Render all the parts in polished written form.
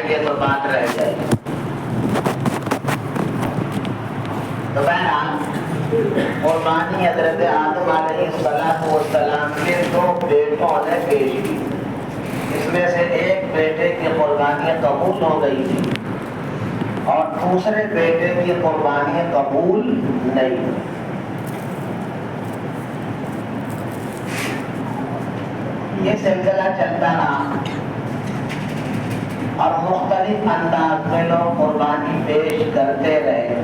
جائیں گے تو بات رہ جائے گی۔ تو بہرحال قربانی حضرت آدم علیہ السلام کے 2 بیٹوں نے پیش کی، اس میں سے ایک بیٹے کی قربانی قبول ہو گئی تھی اور دوسرے بیٹے کی قربانی قبول نہیں ہوئی۔ یہ سلسلہ چلتا رہا اور مختلف انداز میں لوگ قربانی پیش کرتے رہے،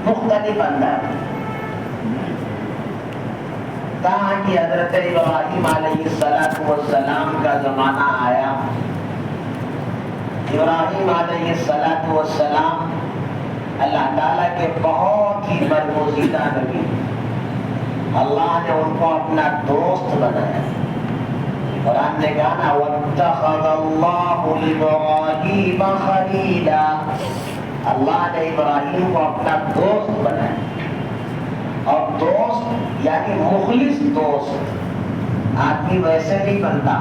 مختلف انداز، کہاں کہ حضرت ابراہیم علیہ السلام کا زمانہ آیا۔ ابراہیم علیہ السلام اللہ تعالیٰ کے بہت ہی برگزیدہ نبی، اللہ نے ان کو اپنا دوست بنایا۔ قرآن نے کہا نا وَاتَّخَذَ اللَّهُ إِبْرَاهِيمَ خَلِيلًا، اللہ نے ابراہیم کو اپنا دوست بنایا۔ اور دوست یعنی مخلص دوست، آدمی ویسے نہیں بنتا،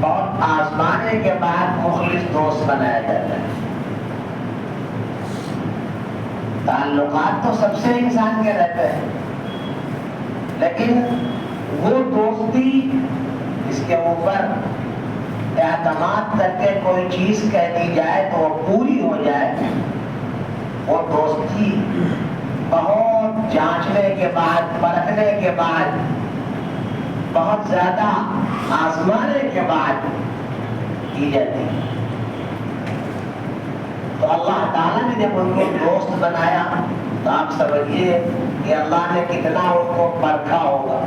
بہت آزمانے کے بعد مخلص دوست بنایا جاتا ہے۔ تعلقات تو سب سے انسان کے رہتے ہیں، لیکن وہ دوستی اس کے اوپر اعتماد کر کے کوئی چیز کہہ دی جائے تو وہ پوری ہو جائے، وہ دوستی بہت جانچنے کے بعد، پرکھنے کے بعد، بہت زیادہ آزمانے کے بعد کی جاتی ہے۔ تو اللہ تعالیٰ نے جب ان کو دوست بنایا تو آپ سمجھیے کہ اللہ نے کتنا ان کو پرکھا ہوگا،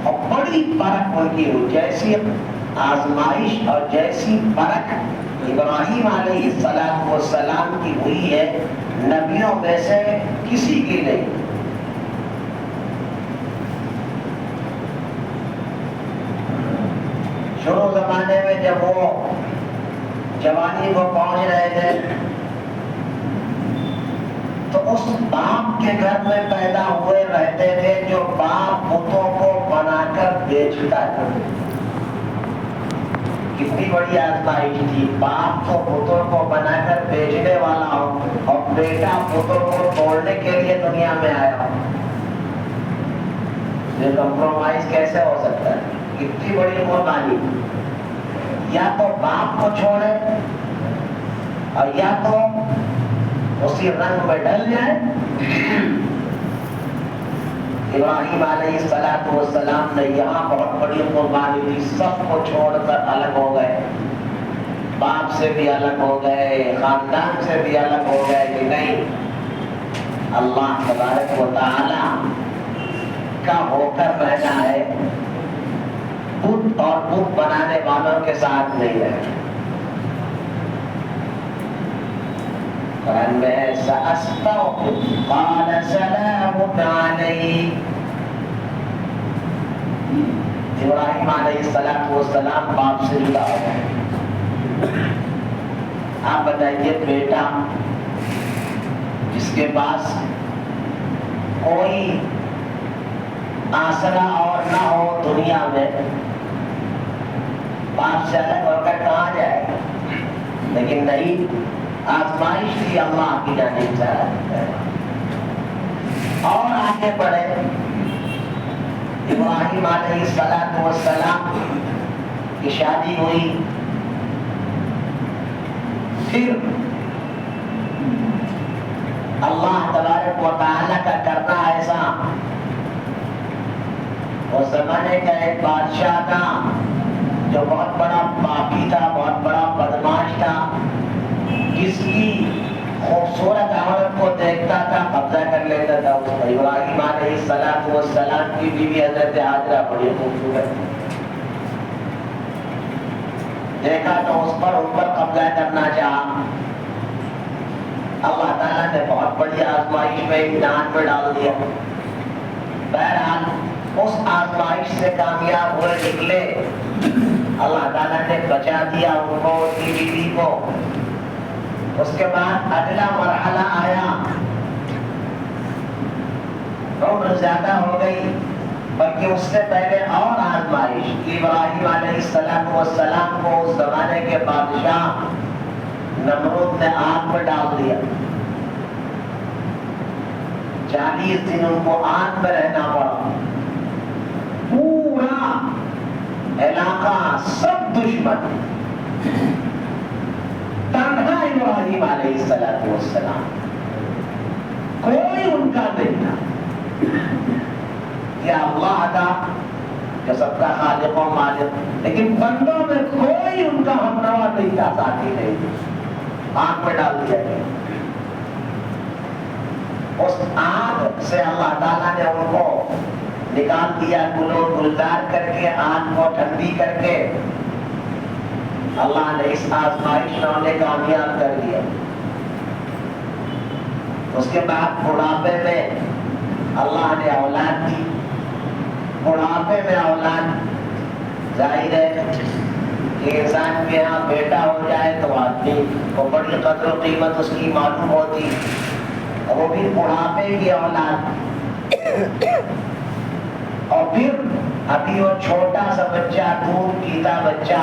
اور بڑی پرکھ ان کی ہوئی، جیسی آزمائش اور جیسی پرکھ ابراہیم علیہ السلام کی ہوئی ہے، نبیوں میں سے کسی کی نہیں۔ شروع زمانے میں جب وہ جوانی کو پہنچ رہے تھے تو اس باپ کے گھر میں پیدا ہوئے رہتے تھے جو باپ بتوں کو بنا کر بیچتا تھا۔ کتنی بڑی آزمائش تھی، باپ تو بتوں کو بنا کر بیچنے والا ہو اور بیٹا بتوں کو توڑنے کے لیے دنیا میں آیا ہو۔ یہ کمپرومائز کیسے ہو سکتا ہے؟ کتنی بڑی قربانی، یا تو باپ کو چھوڑے اور یا تو اسی رنگ میں ڈل جائے۔ ابراہیم علیہ السلام نے یہاں بہت بڑی قربانی دی، سب کو چھوڑ کر الگ ہو گئے، باپ سے بھی الگ ہو گئے، خاندان سے بھی الگ ہو گئے کہ نہیں، اللہ تبارک و تعالی کا ہو کر رہنا ہے، بت اور بت بنانے والوں کے ساتھ نہیں رہنا۔ قرآن میں ہے سأستغفر قال سلام علیہ، ابراہیم علیہ السلام باپ سے جدا ہو گئے۔ آپ بتائیے بیٹا جس کے پاس کوئی آسرا اور نہ ہو دنیا میں، باپ سے الگ ہو کر کہاں جائے گا؟ لیکن نہیں، آزمائش تھی اللہ کی جانب سے۔ اور آگے بڑھے، ابراہیم علیہ السلام کی شادی ہوئی، پھر اللہ تبارک و تعالیٰ کا کرنا ایسا، اس زمانے کا ایک بادشاہ تھا جو بہت بڑا پاپی تھا، بہت بڑا بدماش تھا، جس کی خوبصورت عورت کو دیکھتا تھا قبضہ کر لیتا تھا۔ ابراہیم علیہ السلام کی بیوی حضرت ہاجرہ بڑی خوبصورت تھی، دیکھا تو اس پر قبضہ کرنا چاہا، اللہ تعالیٰ نے بہت بڑی آزمائش میں امتحان میں ڈال دیا۔ بہرحال اس آزمائش سے کامیاب ہوئے نکلے، اللہ تعالیٰ نے بچا دیا ان کو، ان کی بیوی کو۔ اس کے بعد اگلا مرحلہ آیا، عمر زیادہ ہو گئی، بلکہ اس سے پہلے اور آزمائش کہ ابراہیم علیہ السلام کو اس زمانے کے بادشاہ نمرود نے آگ میں ڈال دیا. 40 دن ان کو آگ میں رہنا پڑا. پورا علاقہ سب دشمن, تنہا ابراہیم علیہ السلام, کوئی ان کا نہیں تھا. یا اللہ تھا جو سب کا خالق و مالک, لیکن بندوں میں کوئی ان کا ہمنوا نہیں تھا, ساتھی نہیں تھا. آگ میں ڈال دیا گیا. اس آگ سے اللہ تعالیٰ نے ان کو نکال دیا, گلو گلزار کر کے, آگ کو ٹھنڈی کر کے. اللہ نے اس آزمائش میں انہیں کامیاب کر دیا. اس کے بعد بڑھاپے میں اللہ نے اولاد دی. بڑھاپے میں اولاد ظاہر ہے کہ انسان کے یہاں بیٹا ہو جائے تو آدمی کو بڑی قدر و قیمت اس کی معلوم ہوتی, اور وہ بھی بڑھاپے کی اولاد. اور پھر ابھی وہ چھوٹا سا بچہ, دودھ پیتا بچہ,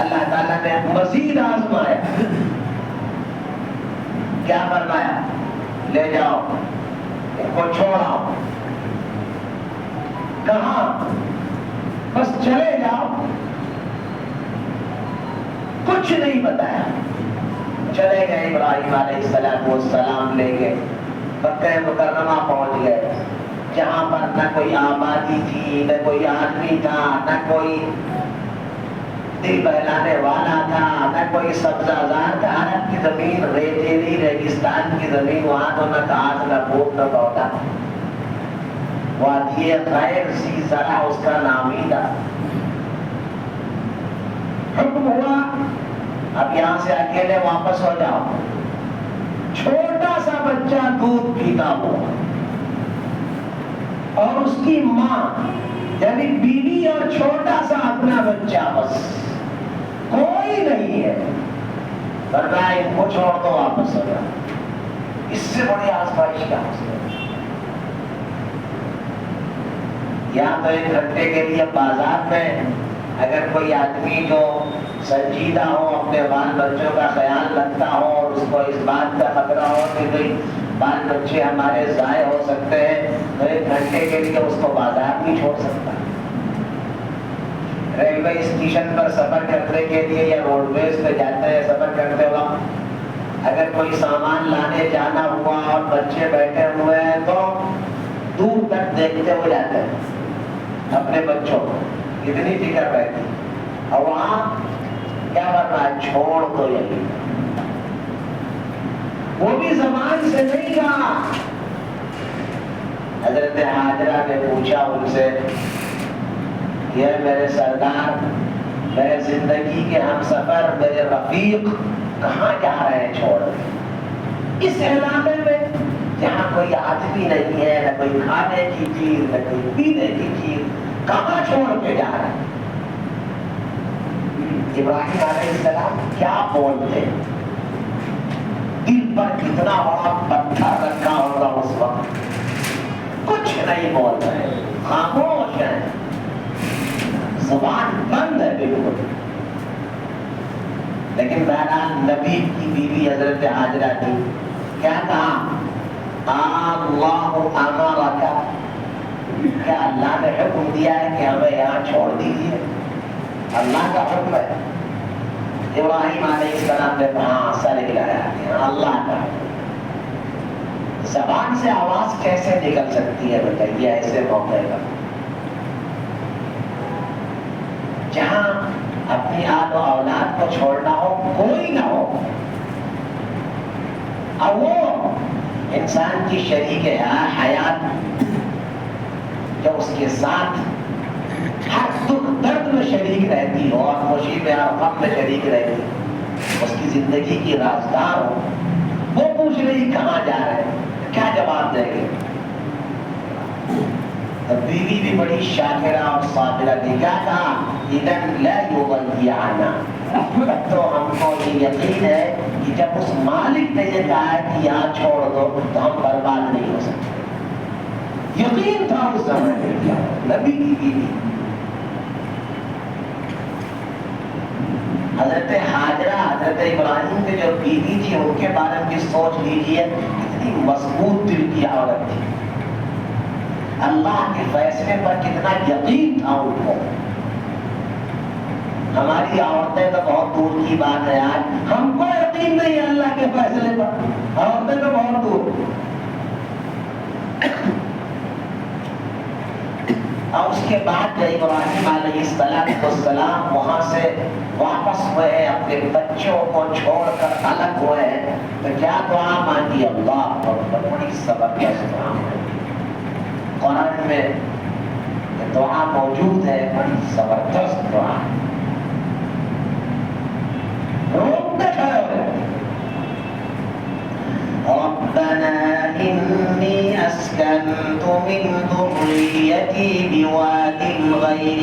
اللہ تعالیٰ نے مزید آزمایا. کیا فرمایا؟ لے جاؤ, ان کو چھوڑاؤ. کہاں؟ بس چلے جاؤ. کچھ نہیں بتایا. چلے گئے ابراہیم علیہ السلام, لے گئے مکہ مکرمہ پہنچ گئے, جہاں پر نہ کوئی آبادی تھی, نہ کوئی آدمی تھا, نہ کوئی دل بہلانے والا تھا, نہ کوئی سبزہ زار تھا. عرب کی زمین ریتیلی ریگستان کی زمین, وہاں تو نہ گھاس نہ پھوٹ نہ پودا. وادی غیر ذی زرع اس کا نام ہی تھا. حکم ہوا اب یہاں سے اکیلے واپس ہو جاؤ. چھوٹا سا بچہ دودھ پیتا ہو, اور اس کی ماں یعنی بیوی اور چھوٹا سا اپنا بچہ, بس کوئی نہیں ہے. فرمایا ان کو چھوڑ دو, واپس ہو جاؤ. اس سے بڑی آزمائش کیا ہو سکتی؟ یا تو 1 گھنٹے کے لیے بازار میں اگر کوئی آدمی جو سنجیدہ ہو, اپنے بال بچوں کا خیال رکھتا ہو, اور اس کو اس بات کا خطرہ ہو کہ بھئی بال بچے ہمارے ضائع ہو سکتے ہیں, تو 1 گھنٹے کے لیے اس کو بازار نہیں چھوڑ سکتا. ریلوے اسٹیشن پر سفر کرنے کے لیے یا روڈ ویز پہ جاتے ہیں سفر کرتے وقت, اگر کوئی سامان لانے جانا ہوا اور بچے بیٹھے ہوئے ہیں تو دور تک دیکھتے ہوئے جاتے ہیں اپنے بچوں کو, اتنی فکر رہتی. اور وہاں کیا کرنا ہے؟ چھوڑ دو. یہی وہ بھی زبان سے نہیں کہا. حضرت حاجرہ نے پوچھا ان سے, یہ میرے سردار, میرے زندگی کے ہم سفر, میرے رفیق کہاں جا رہے ہیں چھوڑ کے؟ اس علاقے میں جہاں کوئی آدمی نہیں ہے, نہ کوئی کھانے کی چیز, نہ کوئی پینے کی چیز, کہاں چھوڑ کے جا رہے ہیں؟ ابراہیم علیہ السلام کیا بولتے؟ دل پر کتنا بڑا پتھر رکھا ہوگا اس وقت. کچھ نہیں بول رہے, خاموش ہیں, زبان بند ہے بالکل. لیکن بہرحال نبی کی بیوی حضرت حاجرہ تھی, کیا کہا؟ اللہ امرک, کیا اللہ نے حکم دیا ہے کہ ہمیں یہاں چھوڑ دیجیے؟ اللہ کا حکم ہے. ابراہیم علیہ السلام نے کہا, سر ہلایا, اللہ کا. زبان سے آواز کیسے نکل سکتی ہے بتائیے ایسے موقع پر, جہاں اپنی آل و اولاد کو چھوڑنا ہو, کوئی نہ ہو, اور وہ انسان کی شریک حیات جو اس کے ساتھ ہر دکھ درد میں شریک رہتی ہو, اور خوشی میں اور غم میں شریک رہتی, اس کی زندگی کی رازدار ہو, وہ پوچھ رہی کہاں جا رہے ہیں, کیا جواب دیں گے؟ بیوی بھی بڑی شاکرہ اور صابرہ تھی. کیا کہا؟ اِذًا لَا يُضَيِّعَنَا, تو ہم کو یہ یقین ہے کہ جب اس مالک نے یہ کہا ہے کہ یہاں چھوڑ دو, تو ہم برباد نہیں ہو سکتے. یقین تھا اس زمانے کیا نبی کی بیوی حضرت ہاجرہ حضرت ابراہیم کے جو بیوی تھی ان کے بارے میں سوچ لیجیے کتنی مضبوط دل کی عورت تھی، اللہ کے فیصلے پر کتنا یقین تھا ان کو۔ ہماری عورتیں تو بہت دور کی بات ہے، آج ہم کو یقین نہیں ہے اللہ کے فیصلے پر، عورتیں تو بہت دور۔ اور اس کے بعد جب ابراہیم علیہ السلام وہاں سے واپس ہوئے، اپنے بچوں کو چھوڑ کر الگ ہوئے، تو کیا دعا مانگی؟ اللہ اکبر، بڑی زبردست دعا مانگی۔ قرآن میں دعا موجود ہے، بڑی زبردست دعا، روکتے کھڑے ہوئے، ربنا إني أسكنت من ذريتي بواد غير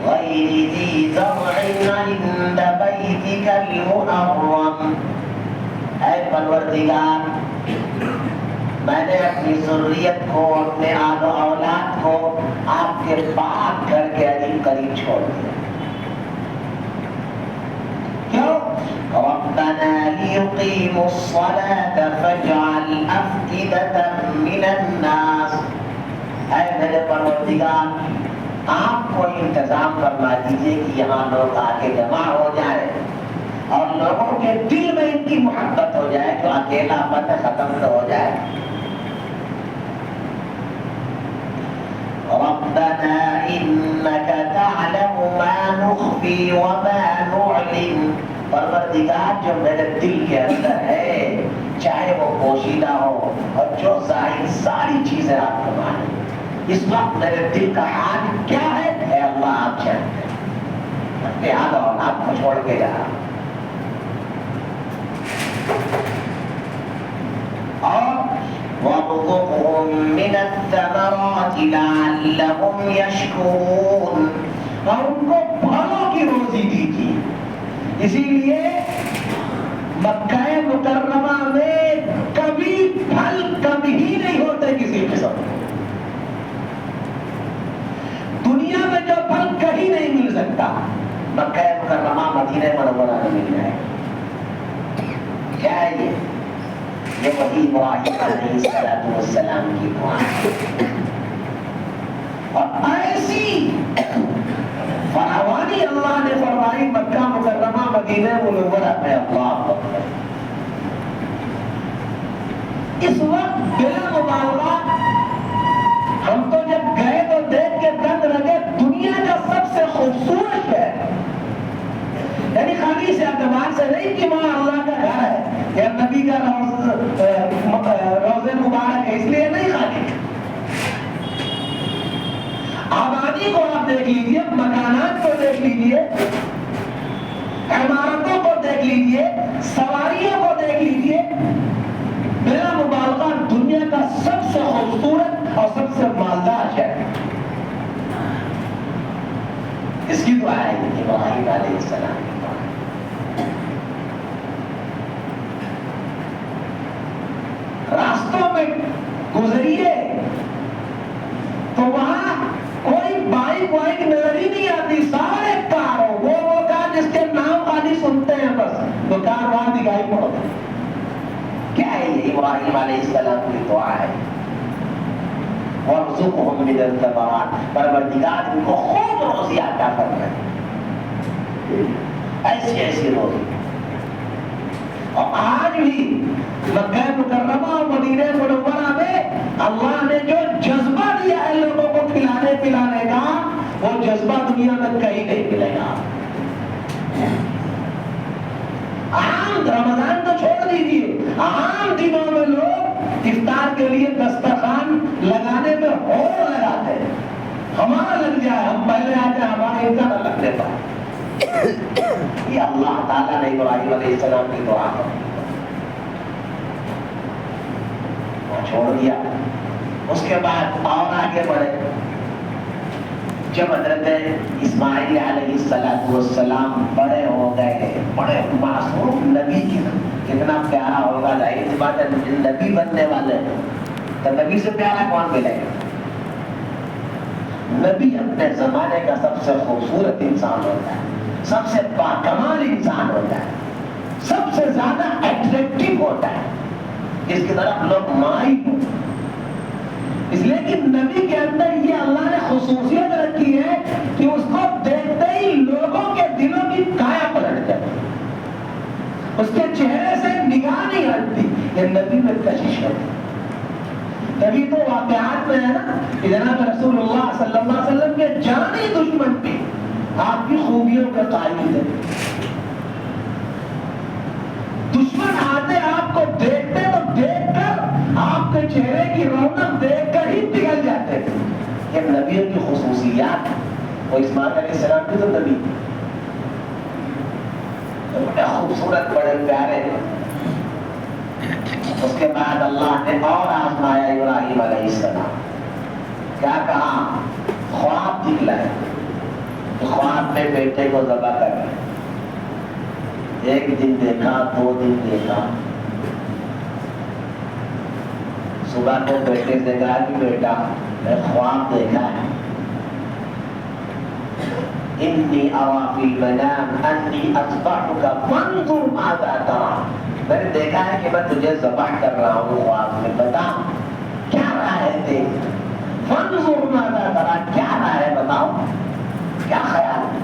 ذي زرع عند بيتك المحرم، اے پروردگار میں نے اپنی ذریت کو، اپنے آل و اولاد کو آپ کے پاک گھر کے قریب چھوڑ دیا۔ کیوں؟ ربنا ليقيموا الصلاة فاجعل أفئدة من الناس، اے میرے پروردگار آپ کو انتظام فرما دیجئے کہ یہاں لوگ آ کے جمع ہو جائے اور لوگوں کے دل میں ان کی محبت ہو جائے، جو اکیلا پن ختم ہو جائے۔ ربنا إنك تعلم ما نخفي وما نعلن، پروردگار جو میرے دل کے اندر ہے چاہے وہ پوشیدہ ہو اور جو ظاہر ساری چیزیں آپ کو معلوم، اس وقت میرے دل کا حال کیا ہے اے اللہ آپ جانتے ہیں، اپنے آل اور آپ کو چھوڑ کے جا رہا اور وَارْزُقْهُم مِّنَ الثَّمَرَاتِ لَعَلَّهُمْ يَشْكُرُونَ، اور ان کو پھلوں کی روزی دیجیے۔ اسی لیے مکہ مکرمہ میں کبھی پھل کم ہی نہیں ہوتے کسی قسم، دنیا میں جو پھل کہیں نہیں مل سکتا مکہ مکرمہ مدینہ منورہ میں مل جائے۔ کیا ہے یہ وہی ابراہیم علیہ السلام کی دعا ہے، اور ایسی فراوانی اللہ نے فرمائی مکہ مکرمہ مدینہ منورہ میں۔ اللہ اکبر، اس وقت بلا مبالغہ ہم تو جب گئے تو دیکھ کے دنگ لگے، دنیا کا سب سے خوبصورت ہے، یعنی خالی اس اعتبار سے نہیں کہ وہاں اللہ کا گھر ہے یا نبی کا روضہ مبارک ہے، اس لیے نہیں، خالی آبادی کو آپ دیکھ لیجئے، مکانات کو دیکھ لیجئے، عمارتوں کو دیکھ لیجئے، سواریوں کو دیکھ لیجئے، بلا مبالغہ دنیا کا سب سے خوبصورت اور سب سے مالدار شہر، اس کی دعا ہے ابراہیم علیہ السلام کی دعا۔ راستوں میں گزریے تو وہاں کوئی بائک وائک نظر ہی نہیں آتی، سارے کار، وہ کار جس کے نام خالی سنتے ہیں بس، تو کار وہاں دکھائی پڑتے۔ کیا ہے یہ ابراہیم علیہ السلام کی دعا ہے، وَارْزُقْهُم مِّنَ الثَّمَرَاتِ، پروردگار ان کو خوب روزی عطا فرمائے، ایسی ایسی روزی۔ اور آج بھی مکہ مکرمہ اور مدینہ منورہ میں اللہ نے جو جذبہ دیا ہے لوگوں کو کھلانے پلانے کا، وہ جذبہ دنیا میں کہیں نہیں ملے گا۔ عام رمضان تو چھوڑ دیجیے، عام دنوں میں لوگ افطار کے لیے دسترخوان لگانے میں اور لگاتے ہیں، ہمارا لگ جائے، ہم پہلے آتے ہیں، ہمارے ان کا نہ لگنے پائے۔ یہ اللہ تعالیٰ نے ابراہیم علیہ السلام کی دعا چھوڑ دیا۔ اس کے بعد اور آگے بڑھے، جب حضرت اسماعیل علیہ السلام بڑے ہو گئے، بڑے معصوم نبی کی، کتنا پیارا ہوگا، ظاہر سی بات ہے نبی بننے والے، تو نبی سے پیارا کون ملے گا؟ نبی اپنے زمانے کا سب سے خوبصورت انسان ہوتا ہے، سب سے باکمال انسان ہوتا ہے، سب سے زیادہ اٹریکٹیو ہوتا ہے، جس کی طرف لوگ مائل ہوں۔ اس لیے کہ نبی کے اندر یہ اللہ نے خصوصیت رکھی ہے کہ اس کو دیکھتے ہی لوگوں کے دلوں کی کایا پلٹ جاتی، اس کے چہرے سے نگاہ نہیں ہٹتی، یہ نبی میں کشش ہوتی۔ تبھی تو واقعات میں ہے نا کہ جناب رسول اللہ صلی اللہ علیہ وسلم کے جانی دشمن بھی آپ کی خوبیوں کا قائل تھے۔ دشمن آتے آپ کو دیکھتے تو دیکھ کر آپ کے چہرے کی رونق دیکھ کر ہی پگھل جاتے تھے۔ یہ نبیوں کی خصوصیات، وہ اسماعیل علیہ السلام بھی تو نبی، بڑے خوبصورت، بڑے پیارے۔ اس کے بعد اللہ نے اور آزمایا ابراہیم علیہ السلام۔ کیا کہا؟ خواب دکھلائے، خواب میں بیٹے کو ذبح کر رہے، ایک دن دیکھا، 2 دن دیکھا، صبح کو بیٹے سے کہا کہ بیٹا میں خواب دیکھا ہے، انی ارا فی المنام انی اذبحک فانظر ماذا تری، میں نے دیکھا ہے کہ میں تجھے ذبح کر رہا ہوں خواب میں، بتا کیا رائے ہے تیری؟ فانظر ماذا تری، کیا رائے ہے بتاؤ، کیا خیال ہے؟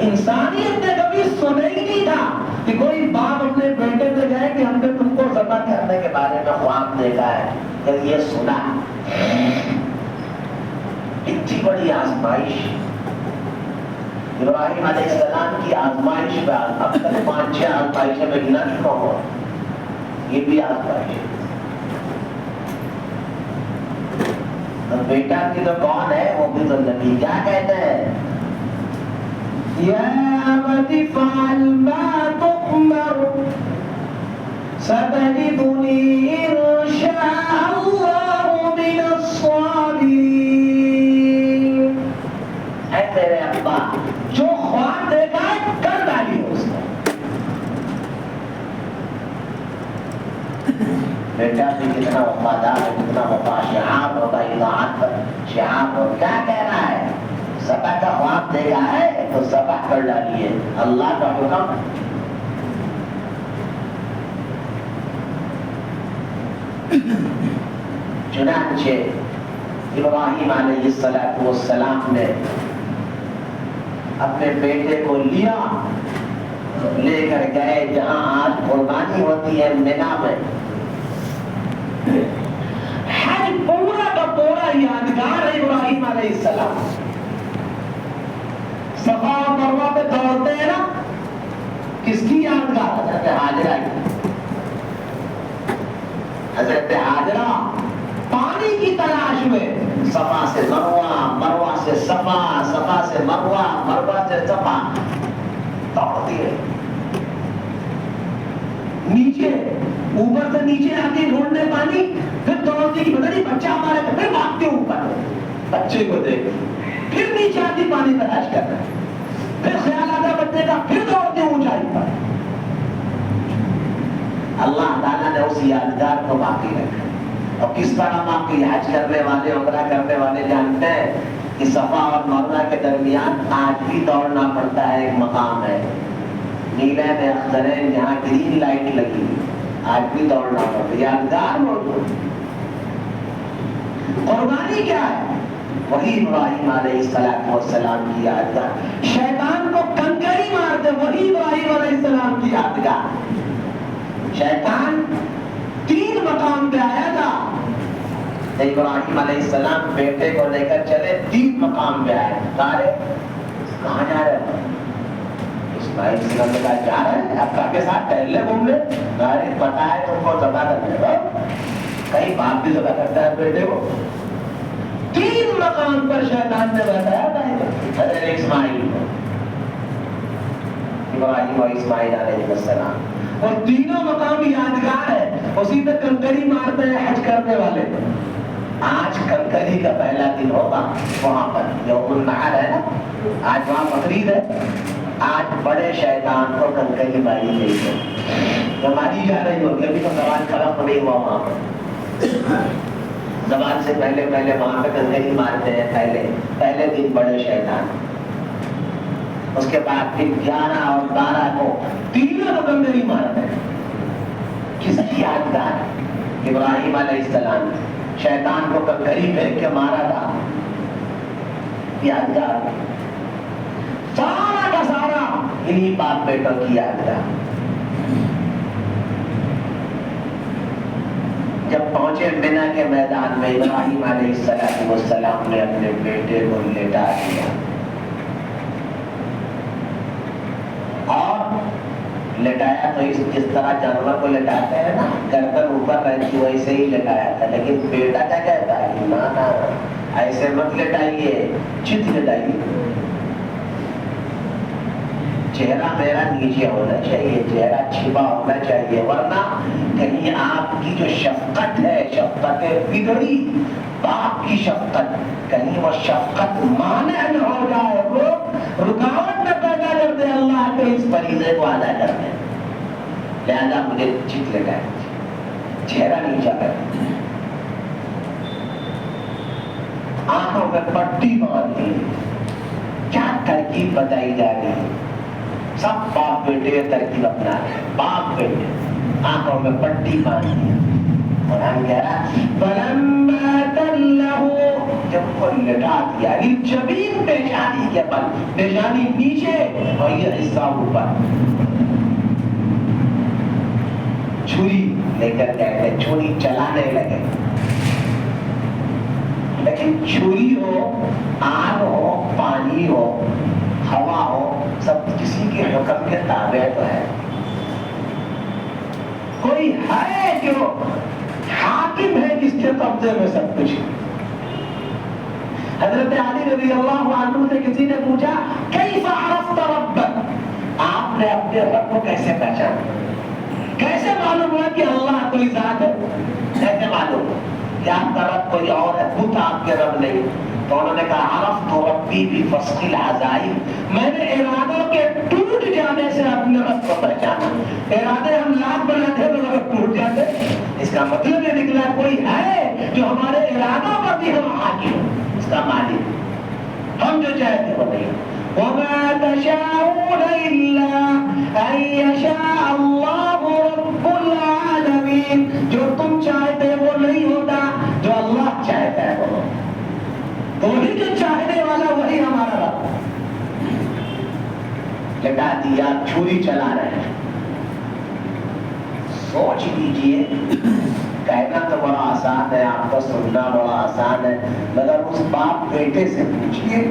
انسانیت نے کبھی سنا ہی نہیں تھا کہ کوئی باپ اپنے بیٹے سے کہے کہ ہم نے تم کو ذبح کرنے کے بارے میں خواب دیکھا ہے، کہ یہ سنا۔ اتنی بڑی آزمائش ابراہیم علیہ السلام کی آزمائش پہ اب تک 5-6 آزمائشیں میں گنا چکا ہوں، یہ بھی آزمائش ہے۔ بیٹا کی تو کون ہے؟ وہ بھی تو نبی، کیا کہتے ہیں؟ یا ابت افعل ما تؤمر ستجدنی ان شاء اللہ من الصابرین۔ اے میرے ابا، جو خواب دیکھا ہے کر ڈالیے اس کو۔ بیٹا بھی کتنا وفادار ہے، کتنا وفا، شہاب ہوگا اطاعت پر، شہاب ہو، کیا کہہ رہا ہے؟ ذبح کا خواب دیکھا ہے تو ذبح کر ڈالیے، اللہ کا حکم۔ چنانچہ ابراہیم علیہ السلام نے اپنے بیٹے کو لیا، لے کر گئے جہاں آج قربانی ہوتی ہے، مینا میں۔ حج پورا کا پورا یادگار ہے ابراہیم علیہ السلام۔ صفا اور مروہ پہ دوڑتے ہیں نا، کس کی یادگار؟ حضرت ہاجرہ کی۔ حضرت ہاجرہ پانی کی تلاش میں صفا سے مروہ، مروہ سے صفا، صفا سے مروہ، مروہ سے صفا دوڑتی ہے، نیچے اوپر سے نیچے آتی ڈھونڈنے پانی، پھر دوڑتی کی پتہ نہیں بچہ ہمارے، پھر بھاگتے اوپر بچے کو دیکھ، پھر نیچے آتی پانی تلاش کرنا، پھر خیال آتا بچے کا، پھر دوڑتے اونچائی پر۔ اللہ تعالیٰ نے اس یادگار کو باقی رکھا، اور کس طرح باقی؟ حج کرنے والے، عمرہ کرنے والے جانتے ہیں کہ صفا اور مروہ کے درمیان آج بھی دوڑنا پڑتا ہے، ایک مقام ہے نیلے میں اخضرین جہاں گرین لائٹ لگی، آج بھی دوڑنا پڑتا ہے، یادگار موجود۔ قربانی کیا ہے؟ وہی ابراہیم علیہ السلام کی یادگار۔ شیطان کو کنکری مارتے، وہی ابراہیم علیہ السلام کی یادگار۔ شیطان 3 مقام پہ آیا تھا، ابراہیم علیہ السلام بیٹے کو لے کر چلے، 3 مقام پہ آئے، کہاں جا رہے ہیں؟ اسماعیل السلام نے کہا جا رہے ہیں ابا کے ساتھ ٹہلنے گھومنے، پتا ہے تم کو ذبح کرنے کا، کہیں باپ بھی ذبح کرتا ہے بیٹے کو۔ 3 مقام پر شیطان نے بتایا تھا حضرت اسماعیل کو، ابراہیم اور اسماعیل علیہ السلام، اور تینوں مقام یادگار ہے، اسی پہ کنکری مارتے ہیں حج کرنے والے۔ آج کنکری کا پہلا دن ہوگا وہاں پر، یوم النحر ہے نا، آج وہاں بقرعید ہے، آج بڑے شیطان کو کنکری ماری گئی ہے۔ ماری جا رہی ہوگی، ابھی تو زبان خلق نہیں ہوا وہاں پر. زبان سے پہلے وہاں پہ کنگری مارتے ہیں. پہلے دن بڑے شیطان، اس کے بعد پھر 11 اور 12 کو تینوں کو کنگری مارتے ہیں. کس کی یادگار؟ ابراہیم علیہ السلام شیطان کو کنگری پھینک کے مارا تھا. یادگار سارا کا سارا انہی باپ بیٹوں کی یادگار. جب پہنچے مینا کے میدان میں، ابراہیم علیہ السلام نے اپنے بیٹے کو لٹا دیا اور لٹایا تو جس طرح جانور کو لٹاتے ہیں نا، گردن اوپر رہتی ویسے ہی لٹایا تھا. لیکن بیٹا کیا کہتا ہے؟ نا ایسے مت لٹائیے، چت لٹائیے. چہرہ میرا نیچے ہونا چاہیے، چہرہ چھپا ہونا چاہیے، ورنہ کہیں آپ کی جو شفقت ہے، شفقت بگڑی، باپ کی شفقت، کہیں وہ شفقت مانع نہ ہو جائے، وہ رکاوٹ نہ پیدا کر دے اللہ کے اس فریضے کو ادا کرنے. لہذا مجھے چت لگائے، چہرہ نیچا کر، آنکھوں میں پٹی باندھ دی. کیا ترکیب بتائی جا رہی ہے؟ سب باپ بیٹے ترکیب اپنا رہے. باپ بیٹے آنکھوں میں پٹی باندھ دی. اور ہم کہہ رہا فلما تلہ، جب کو لٹا دیا، جبین پیشانی کے بل، پیشانی نیچے اور یہ حصہ اوپر. چھری لے کر گئے، چھری چلانے لگے. لیکن چھری ہو، آگ ہو، پانی ہو، ہوا ہو، سب کسی کے حکم کے تابع تو ہے. کوئی ہے جو حاکم ہے جس کے قبضے میں سب کچھ. حضرت علی رضی اللہ عنہ سے کسی نے پوچھا کیف عرفت ربک، آپ نے اپنے رب کو کیسے پہچانا؟ کیسے معلوم ہوا کہ اللہ کوئی ذات ہے؟ کیسے معلوم کہ آپ کا رب کوئی اور ہے، بت آپ کے رب نہیں؟ تو انہوں نے کہا عرفت ربی بفسق العزائم، میں نے ارادوں کے ٹوٹ جانے سے اپنے رب کو پہچانا. ارادے ہم لاکھ بناتے تو رب ٹوٹ جاتے. اس کا مطلب یہ نکلا کوئی ہے جو ہمارے ارادوں پر بھی ہم حاکم، اس کا مالک، ہم جو چاہتے وہ نہیں. وما تشاءون الا ان يشاء الله رب العالمین، جو تم چاہتے وہ نہیں ہوتا، جو اللہ چاہتا ہے وہ. وہی جو چاہنے والا وہی ہمارا رب. لٹا دیا، چھری چلا رہے ہیں. سوچ لیجئے، کہنا تو بڑا آسان ہے، آپ کو سننا بڑا آسان ہے، مگر اس باپ بیٹے سے پوچھئے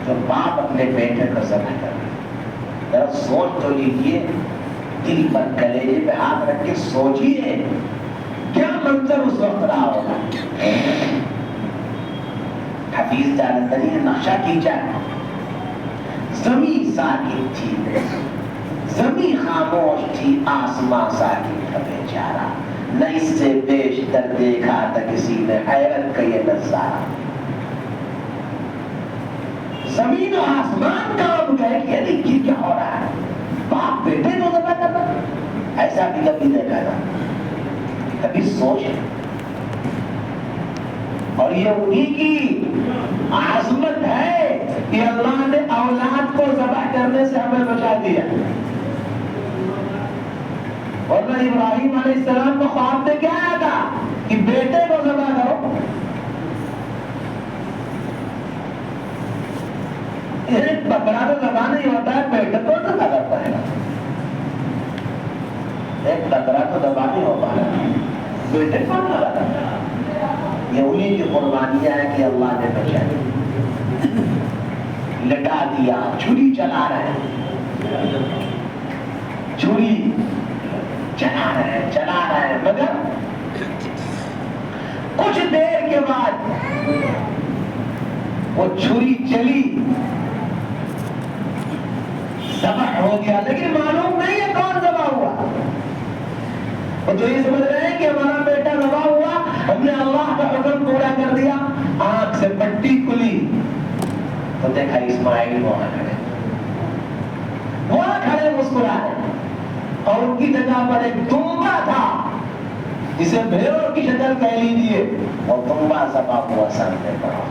جو باپ اپنے بیٹے کو ذبح کر رہا ہے. ذرا سوچ تو لیجئے، دل پر کلیجے پہ ہاتھ رکھ کے سوچئے کیا منظر اس وقت رہا ہوگا. حفیظ جالندری نے نقشہ کھینچا. زمین ساکت تھی، زمین خاموش تھی، آسمان ساکت تھا بیچارہ. نہ اس سے بیش تر دیکھا تھا کسی نے حیرت کا یہ نظارہ. زمین و آسمان کام گئے کہ یہ کیا ہو رہا ہے؟ باپ بیٹے کو ذبح کرنا، ایسا بھی کبھی دیکھا تھا؟ کبھی سوچ. اور یہ انہی کی عظمت ہے کہ اللہ نے اولاد کو ذبح کرنے سے ہمیں بچا دیا. ورنہ ابراہیم علیہ السلام کو خواب میں کیا آیا تھا کہ بیٹے کو ذبح کرو. ایک بکرا تو ذبح نہیں ہوتا ہے، بیٹے کو ذبح کرتا ہے. ایک بکرا تو ذبح نہیں ہو پا رہا، بیٹے کو ذبح کرتا ہے. یہ انہی کی قربانیاں ہے کہ اللہ نے بچائی. لٹا دیا، چھری چلا رہے ہیں، چھری چلا رہے ہیں، مگر کچھ دیر کے بعد وہ چھری چلی، ذبح ہو گیا. لیکن معلوم نہیں ہے کون ذبح ہوا. وہ جو یہ سمجھ رہے ہیں کہ ہمارا بیٹا ذبح ہوا، ہم نے اللہ کا حکم پورا کر دیا. آنکھ سے پٹی کھلی تو دیکھا اسماعیل وہاں کھڑے مسکرا رہے. اور ان کی جگہ پر ایک دمبا تھا جسے بھیڑوں کی شکل کہہ لیجیے، اور دمبا ذبح ہوا سامنے پڑا۔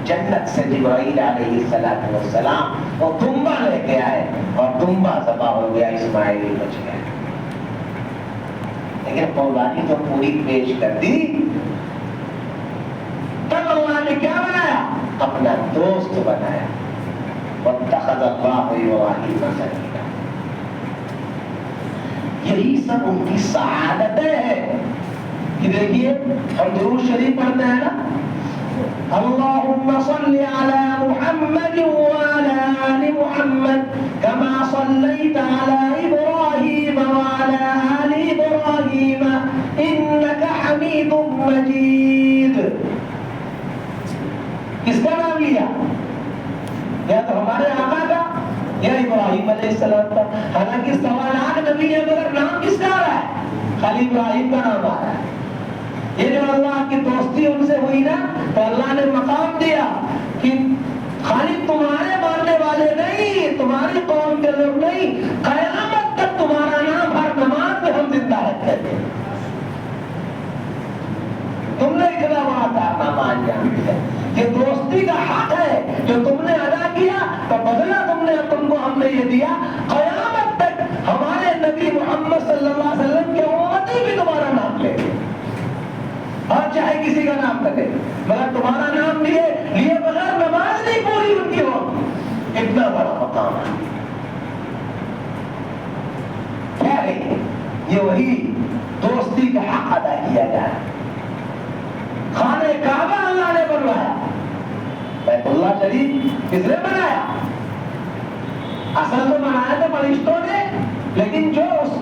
جنت سے جبرائیل علیہ السلام وہ دمبا لے کے آئے اور دمبا ذبح ہو گیا، اسماعیل بچ گیا۔ لیکن قربانی تو پوری پیش کر دی، تب اللہ نے کیا بنایا؟ اپنا دوست بنایا۔ واتخذ اللہ ابراہیم خلیلا۔ یہی سب ان کی سعادتیں ہیں کہ دیکھیے ہم درود شریف پڑھتے ہیں نا، اللهم صل على محمد وعلى آل محمد كما صليت على إبراهيم وعلى آل إبراهيم إنك حميد مجيد۔ کس کا نام لیا؟ یا تو ہمارے آقا کا یا ابراہیم علیہ السلام کا۔ حالانکہ سوالات نبی ہے مگر نام کس کا آ رہا ہے؟ خالی ابراہیم کا نام آ رہا ہے۔ یہ جو اللہ کی دوستی ان سے ہوئی نا، تو اللہ نے مقام دیا کہ خالی تمہارے ماننے والے نہیں، تمہاری قوم کے لوگ نہیں، قیامت تک تمہارا نام ہر نماز میں ہم زندہ رکھتے تھے۔ تم نے اتنا بڑا کارنامہ انجام دیا۔ یہ دوستی کا حق ہے جو تم نے ادا کیا، تو بدلہ تم کو ہم نے یہ دیا، قیامت تک ہمارے نبی محمد صلی اللہ علیہ وسلم کے امتی بھی تمہارا نام لے گے، اور چاہے کسی کا نام رکھے، مگر تمہارا نام لیے بغیر نماز نہیں پوری ان کی ہو۔ اتنا بڑا مقام ہے۔ کیا ہے یہ؟ وہی دوستی کا حق ادا کیا جائے۔ خانہ کعبہ اللہ نے بنوایا، بیت اللہ شریف کس نے بنایا؟ اصل تو بنایا تھا فرشتوں نے، لیکن جو اس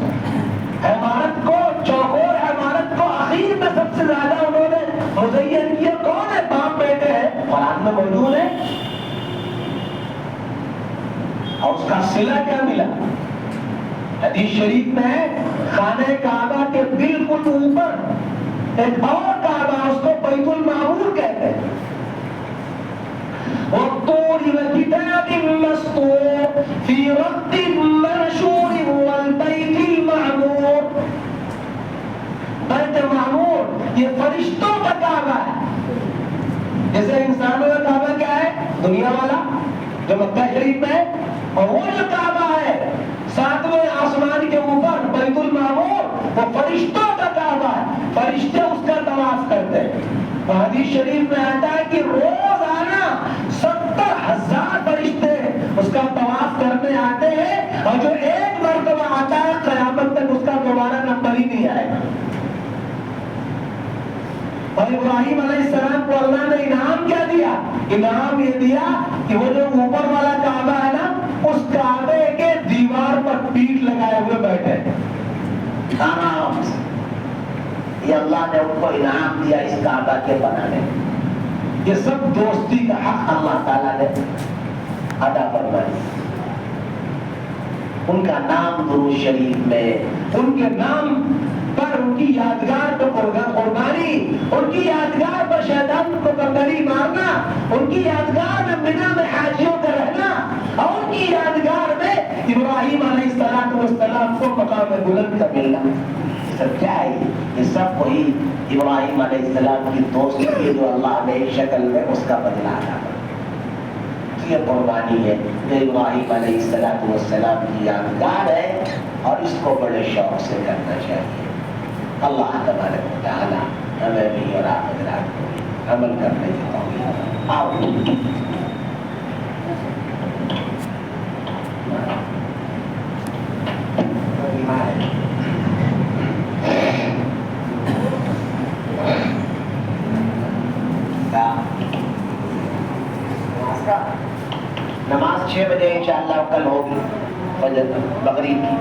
عمارت کو، چوکور عمارت کو آخر میں سب سے زیادہ انہوں نے مزین کیا کون ہے؟ باپ بیٹے ہیں، قرآن میں موجود ہے۔ اور اس کا صلہ کیا ملا؟ حدیث شریف میں ہے خانہ کعبہ کے بالکل اوپر ایک اور کعبہ، اس کو بیت المعمور کہتے ہیں۔ والطور وكتاب مسطور في رق منشور والبيت المعمور۔ بیت معمور یہ فرشتوں کا کعبہ ہے، جیسے انسانوں کا کعبہ کیا ہے؟ دنیا والا جو مکہ شریف میں ہے، اور وہ جو کعبہ ہے ساتویں آسمان کے اوپر بیت المعمور، وہ فرشتوں کا کعبہ ہے، فرشتے اس کا طواف کرتے ہیں۔ حدیث شریف میں آتا ہے کہ روزانہ 70,000 فرشتے اس کا طواف کرنے آتے ہیں، اور جو ایک مرتبہ آتا ہے قیامت تک اس کا دوبارہ نمبر ہی نہیں آئے گا۔ اور ابراہیم علیہ السلام کو اللہ نے انعام کیا دیا؟ انعام یہ دیا کہ وہ جو اوپر والا کعبہ ہے نا، اس کعبے کے دیوار پر پیٹھ لگائے ہوئے بیٹھے آرام سے۔ یہ اللہ نے ان کو انعام دیا اس کعبہ کے بنانے۔ یہ سب دوستی کا حق اللہ تعالیٰ نے ادا فرمایا۔ ان کا نام درود شریف میں، ان کے نام پر ان کی یادگار پر قربانی، ان کی یادگار پر شیطان کو کنکری مارنا، ان کی یادگار میں منی میں حاجیوں کا رہنا، اور ان کی یادگار میں ابراہیم علیہ السلام کو مقام بلند کا ملنا۔ سب کیا ہے؟ یہ سب وہی ابراہیم علیہ السلام کی دوستی جو اللہ نے ایک شکل میں اس کا بدلہ ادا کیا۔ یہ قربانی ہے جو ابراہیم علیہ السلام کی یادگار ہے، اور اس کو بڑے شوق سے کرنا چاہیے۔ اللہ تبارک و تعالی ہمیں بھی اور آپ حضرات کو عمل کرنے کی توفیق۔ آؤ نماز 6 بجے انشاءاللہ کل ہوگی، فجر مغرب کی۔